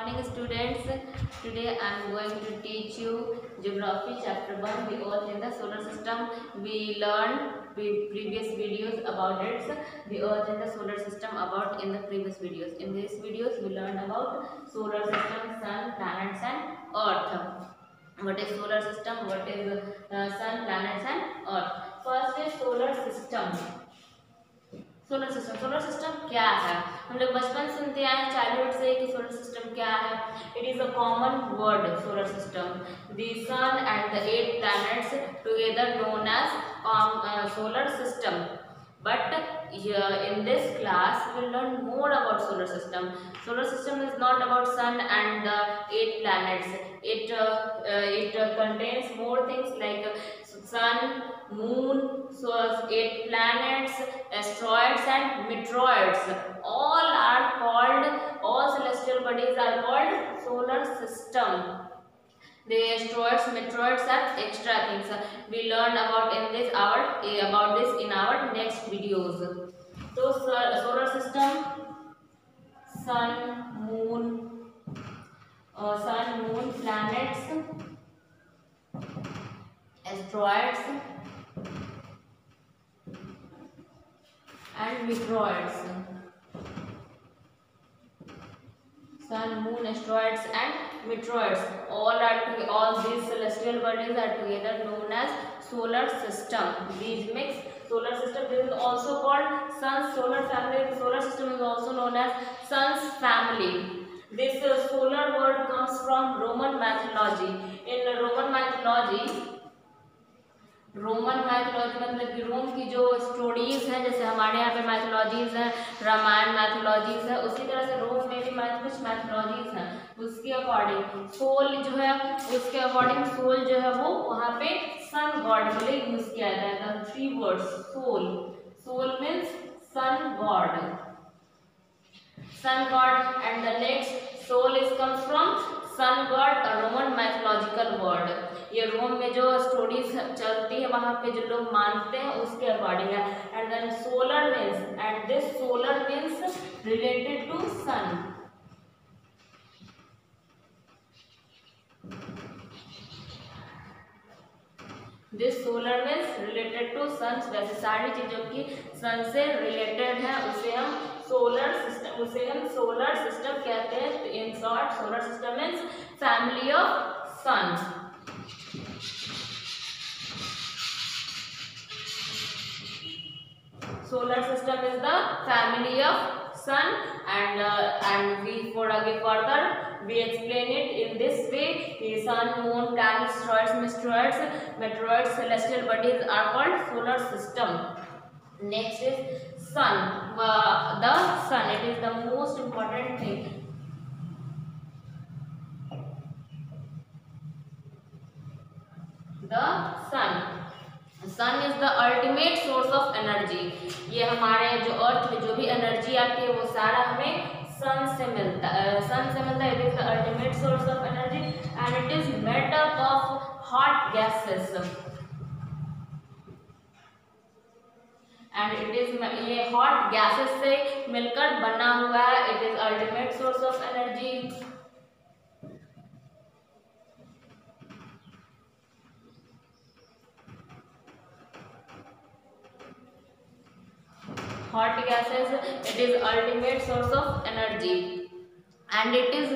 Morning students, today I am going to teach you Geography chapter 1, the Earth in the solar system. We learned previous videos about it, the Earth in the solar system about in the previous videos. In these videos we learned about solar system, sun, planets and Earth. What is solar system, what is sun, planets and Earth. First is solar system. Solar system क्या है? हम लोग बचपन सुनते आए हैं childhood से कि सोलर सिस्टम क्या है. It is a common word. Solar system, the sun and the 8 planets together known as solar system. But in this class we will learn more about solar system. Solar system is not about sun and the 8 planets. It contains more things like sun, moon, so 8 planets, asteroids and meteoroids. All celestial bodies are called solar system. The asteroids, meteoroids are extra things. We learn about this in our next videos. So solar system, sun, moon, planets, asteroids and meteoroids. Sun, moon, asteroids and meteoroids. All these celestial bodies are together known as solar system. These makes solar system. This is also called sun's solar family. The solar system is also known as sun's family. This solar word comes from Roman mythology. In Roman mythology मतलब कि रोम की जो stories हैं, जैसे हमारे यहाँ पे methodologies हैं, रामायण मैथोलॉजीज है, उसी तरह से रोम में भी कुछ मैथोलॉजीज हैं. उसके अकॉर्डिंग सोल जो है, सोल जो है वो वहाँ पे सन गॉड के लिए यूज किया जाता है. 3 words sol means sun god. And the next soul comes from sun god, a Roman mythological word. ये रोम में जो स्टोरीज चलती है वहाँ पे जो लोग मानते हैं उसके अकॉर्डिंग है. And then solar means related to sun. This solar means related to sun. वैसे सारी चीजों की सन से रिलेटेड है उसे हम सोलर सिस्टम कहते हैं. In short solar system means family of sun. Solar system is the family of sun, and we further we explain it in this way. The sun, moon, planets, asteroids, meteoroids, celestial bodies are called solar system. Next is sun. The sun, it is the most important thing. The sun is the ultimate source of energy. ये हमारे जो अर्थ में जो भी energy आती है वो सारा हमें सन से मिलता है. It is the ultimate source of energy and it is made up of hot gases. And ये hot gases से मिलकर बना हुआ है. It is ultimate source of energy. Hot gases, it is ultimate source of energy and it is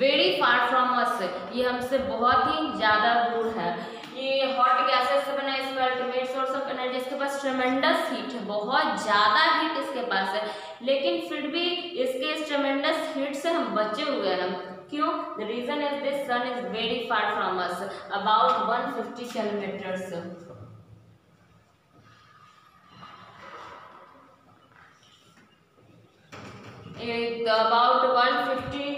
very far from us. ये हमसे बहुत ही ज़्यादा दूर है. ये हॉट गैसेस से बना, इसमें अल्टीमेट सोर्स ऑफ एनर्जी. इसके पास ट्रेमेंडस हीट है, बहुत ज़्यादा हीट इसके पास है, लेकिन फिर भी इसके इस ट्रेमेंडस हीट से हम बचे हुए हैं. क्यों? The reason is this sun is very far from us, about 150 kilometres. About 150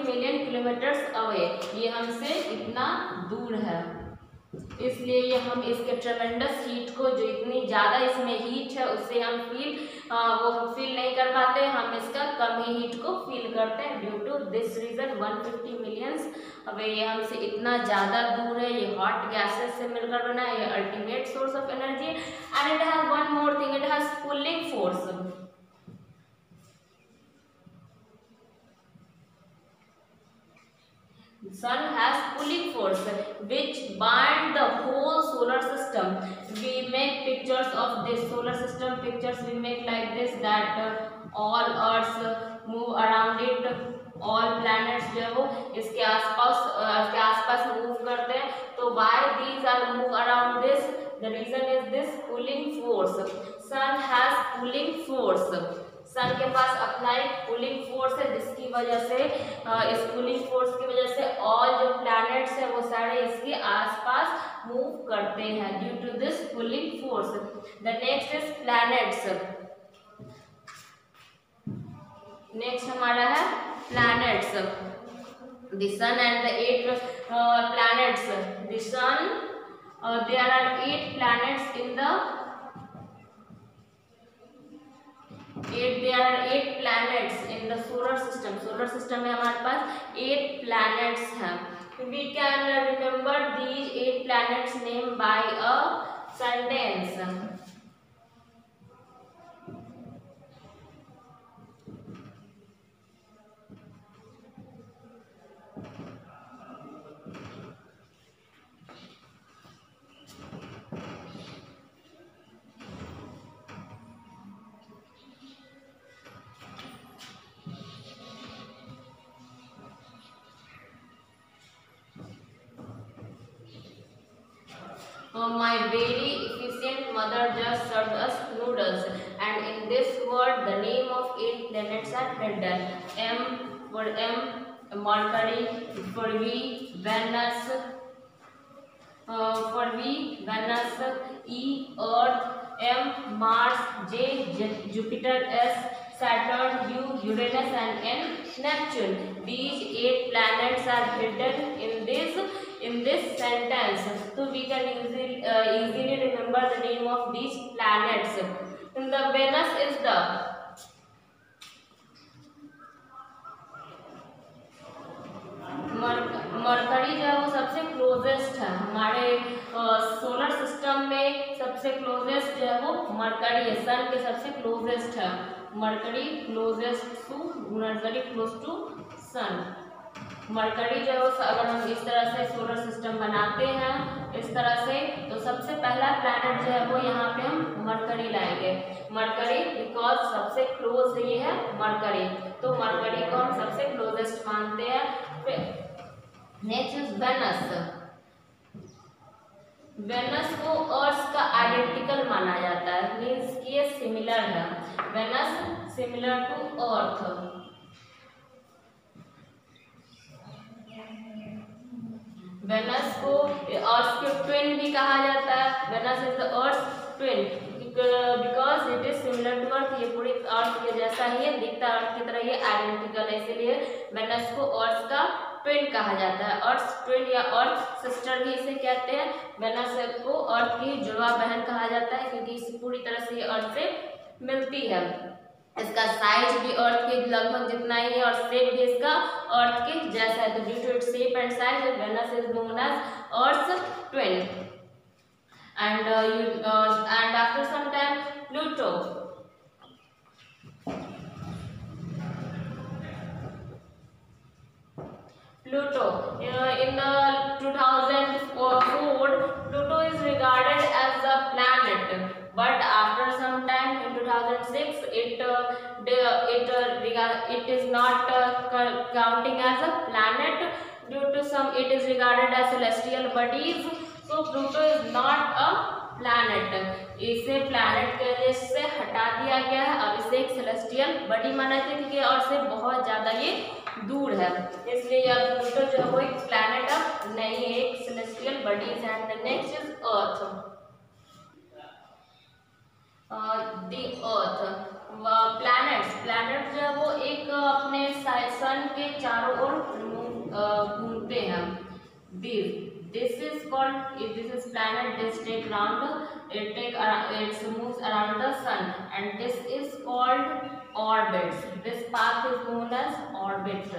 million kilometres away. ये हमसे इतना दूर है, इसलिए ये हम इसके ट्रेमेंडस हीट को, जो इतनी ज़्यादा इसमें हीट है उससे हम फील नहीं कर पाते. हम इसका कम ही हीट को फील करते हैं. Due to this reason 150 millions अब ये हमसे इतना ज़्यादा दूर है. ये हॉट गैसेस से मिलकर बना है. ये ultimate source source of energy, and it has one more thing, it has pulling force. Sun has pulling force which bind the whole solar system. We make pictures of this solar system, pictures we make like this, that all earths move around it, all planets जो है वो इसके आसपास move करते हैं. तो why these are move around this? The reason is this pulling force. Sun has pulling force. सन के पास अपना एक पुलिंग फोर्स है, जिसकी वजह से इस पुलिंग फोर्स की वजह से ऑल जो प्लैनेट्स है वो सारे इसके आसपास मूव करते हैं due to this pulling force. The next is planets. Next हमारा है planets. The sun and the 8 planets. The sun, there are 8 planets in the there are 8 planets in the solar system. Solar system में हमारे पास 8 planets हैं. We can remember these 8 planets named by a sentence. My very efficient mother just served us noodles, and in this word the name of 8 planets are hidden. M for Mercury, for V Venus, E Earth, M Mars, J Jupiter, S Saturn, U Uranus, and N Neptune. These 8 planets are hidden in this sentence, so we can easily remember the name of these planets. And the Venus is the mercury जो है वो सबसे closest है हमारे solar system में. सबसे closest जो है वो मरकरी है, सन के सबसे क्लोजेस्ट है Mercury, closest to very close to sun. Mercury जो है अगर हम इस तरह से सोलर सिस्टम बनाते हैं इस तरह से, तो सबसे पहला प्लैनेट जो है वो यहाँ पे हम मरकरी लाएंगे. मरकरी बिकॉज सबसे क्लोज ये है मरकरी, तो मरकरी को हम सबसे क्लोजेस्ट मानते हैं. Next is Venus. वेनस को अर्थ का आइडेंटिकल माना जाता है, मीन्स कि ये सिमिलर है. Venus similar to Earth. Venus को अर्थ के ट्विन भी कहा जाता है. Venus is the Earth twin because it is similar to Earth. ये पूरी अर्थ के जैसा ही है, दिखता है अर्थ की तरह, ये आइडेंटिकल है, इसीलिए वेनस को अर्थ का ट्विन कहा जाता है. अर्थ ट्विन या अर्थ सिस्टर भी इसे कहते हैं. वेनस को अर्थ की जुड़वा बहन कहा जाता है क्योंकि इसे पूरी तरह से ये अर्थ से मिलती है. इसका साइज भी अर्थ के लगभग जितना ही है और शेप भी इसका अर्थ के जैसा है. तो due to its shape and size Venus is known as Earth twin. and after some time Pluto. In the 2004 Pluto is regarded as a planet, but after some time in 2006 it is not counting as a planet due to some it is regarded as celestial bodies. So Pluto is not a planet. इसे planet के list से हटा दिया गया है. अब इसे एक celestial body माना जाता है क्योंकि और से बहुत ज़्यादा ये दूर है, इसलिए अब प्लूटो जो है वो एक planet अब नहीं है, एक celestial bodies. And the next is Earth. The Earth. Planet जो है वो एक अपने सन के चारों ओर घूमते हैं. This is planet. This take round. It moves around the sun, and this is called orbits. This path is known as orbit.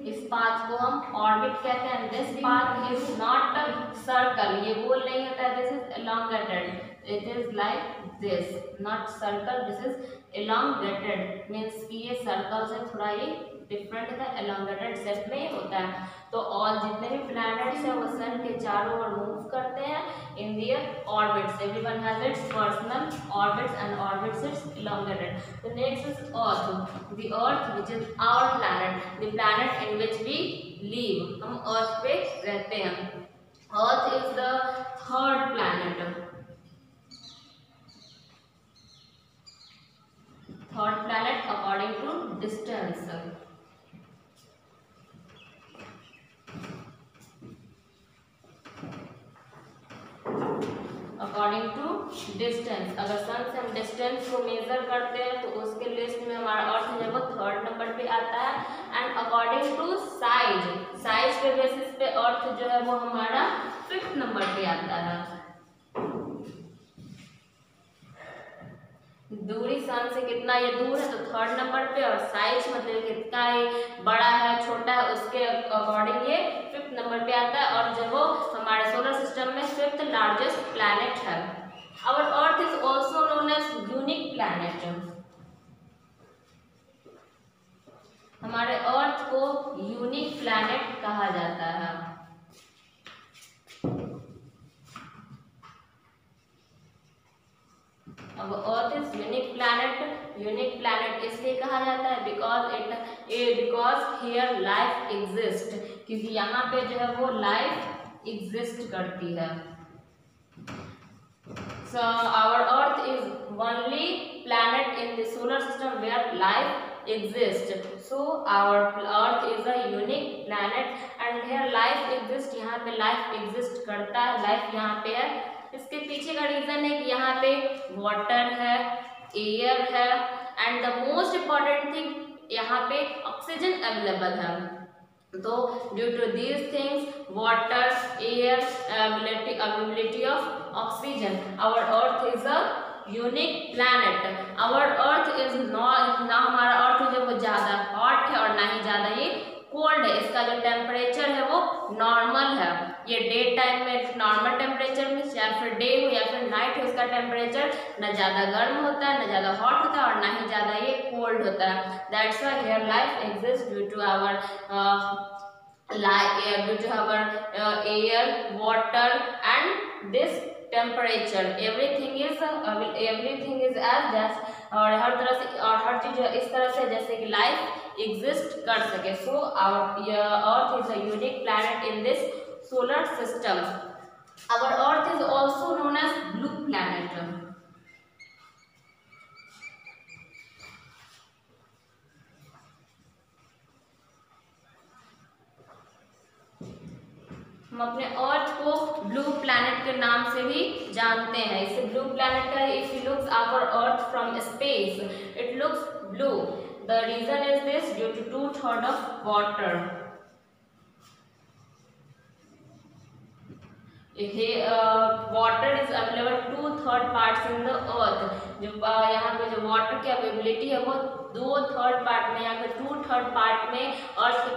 इस पाथ को हम ऑर्बिट कहते हैं। This path is not circle, ये गोल नहीं होता, this is elongated, it is like this, not circle, this is elongated, means कि ये सर्कल से थोड़ा ये डिफरेंट है, elongated शेप में होता है। तो और जितने भी प्लैनेट्स हैं वो सन के चारों ओर मूव करते हैं in their orbits, everyone has its personal orbits and orbits its elongated। तो next is earth, the earth which is our planet, the planet in which we live, हम अर्थ पे रहते हैं। Earth is the third planet, third planet according to distance, according to distance. अगर sun से हम distance को major करते हैं तो उसके लिस्ट में हमारा अर्थ जो वो थर्ड नंबर पे आता है। And according to size, size के बेसिस पे अर्थ जो है वो हमारा फिफ्थ नंबर पे आता है। दूरी सन से कितना ये दूर है तो थर्ड नंबर पे, और साइज मतलब कितना ये बड़ा है छोटा है उसके अकॉर्डिंग ये फिफ्थ नंबर पे आता है, और जब वो हमारे सोलर सिस्टम में फिफ्थ लार्जेस्ट प्लैनेट है। Our Earth is also known as unique planet, हमारे अर्थ को यूनिक प्लैनेट कहा जाता है। अब अर्थ इज यूनिक प्लैनेट इसलिए कहा जाता है बिकॉज हियर लाइफ एग्जिस्ट, क्योंकि यहाँ पे जो है वो लाइफ एग्जिस्ट करती है। So our Earth is only planet in the solar system where life exist, so our Earth is a unique planet and here life exist, यहाँ पे लाइफ एग्जिस्ट करता है, लाइफ यहाँ पे है। इसके पीछे का रीजन है कि यहाँ पे वाटर है, एयर है, and the most important thing यहाँ पे ऑक्सीजन अवेलेबल है। तो due to these things, water, air, availability of oxygen, our Earth is a unique planet. Our Earth is not, ना हमारा अर्थ जो वो ज़्यादा हॉट है और ना ही ज़्यादा ये कोल्ड है, इसका जो टेम्परेचर है वो नॉर्मल है। ये डे टाइम में नॉर्मल टेम्परेचर में, या फिर डे हो या फिर नाइट हो, इसका टेम्परेचर न ज़्यादा गर्म होता है न ज़्यादा हॉट होता है और ना ही ज़्यादा ये कोल्ड होता है। That's why here life exist due to our air, water and this temperature, everything is as that, और हर तरह से और हर चीज इस तरह से जैसे कि लाइफ एग्जिस्ट कर सके। So our Earth is a unique planet in this solar system. Our Earth is also known as blue planet. हम अपने अर्थ को ब्लू प्लैनेट के नाम से भी जानते हैं। इसे ब्लू प्लैनेट का, if you looks our Earth from space it looks blue, the reason is this due to 2/3 of water. Water is available 2/3 parts in the Earth. जो यहाँ पे जो वाटर की अवेलेबिलिटी है वो 2/3 पार्ट में, यहाँ पे 2/3 पार्ट में, अर्थ के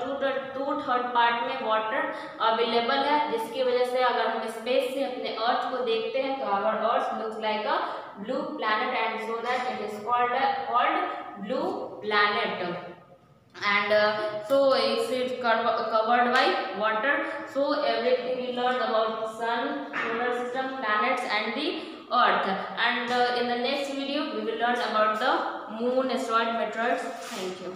2/3 पार्ट में वाटर अवेलेबल है, जिसकी वजह से अगर हम स्पेस से अपने अर्थ को देखते हैं तो our Earth looks like a blue planet and so that it is called blue planet. And so it's covered by water. So everything we learned about sun, solar system, planets and the earth, and in the next video we will learn about the moon, asteroid, meteoroids. Thank you.